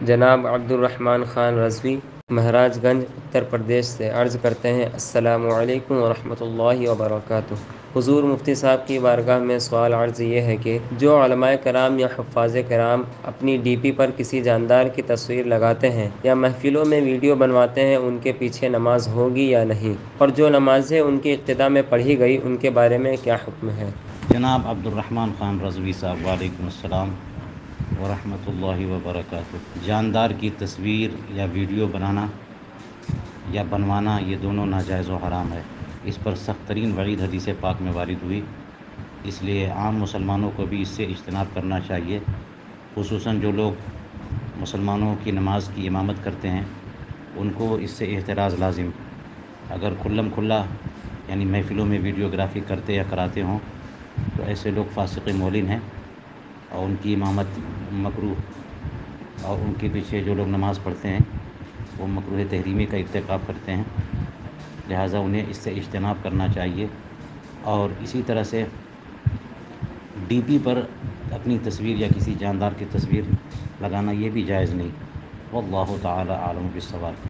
جناب عبد الرحمن خان رضوی مہاراج گنج اتر پردیش سے عرض کرتے ہیں، السلام علیکم ورحمۃ اللہ وبرکاتہ۔ حضور مفتی صاحب کی بارگاہ میں سوال عرض یہ ہے کہ جو علماء کرام یا حفاظ کرام اپنی ڈی پی پر کسی جاندار کی تصویر لگاتے ہیں یا محفلوں میں ویڈیو بنواتے ہیں، ان کے پیچھے نماز ہوگی یا نہیں، اور جو نمازیں ان کی ابتدا میں پڑھی گئی ان کے بارے میں کیا حکم ہے؟ جناب عبد الرحمن خان رضوی صاحب، وعلیکم السلام ورحمۃ اللہ وبرکاتہ۔ جاندار کی تصویر یا ویڈیو بنانا یا بنوانا یہ دونوں ناجائز و حرام ہے۔ اس پر سخت ترین وعید حدیث پاک میں وارد ہوئی، اس لیے عام مسلمانوں کو بھی اس سے اجتناب کرنا چاہیے، خصوصاً جو لوگ مسلمانوں کی نماز کی امامت کرتے ہیں ان کو اس سے احتراز لازم۔ اگر کھلم کھلا یعنی محفلوں میں ویڈیوگرافی کرتے یا کراتے ہوں تو ایسے لوگ فاسق معلن ہیں اور ان کی امامت مکروہ، اور ان کے پیچھے جو لوگ نماز پڑھتے ہیں وہ مکروہ تحریمی کا ارتکاب کرتے ہیں، لہٰذا انہیں اس سے اجتناب کرنا چاہیے۔ اور اسی طرح سے ڈی پی پر اپنی تصویر یا کسی جاندار کی تصویر لگانا یہ بھی جائز نہیں۔ واللہ تعالی اعلم بالصواب۔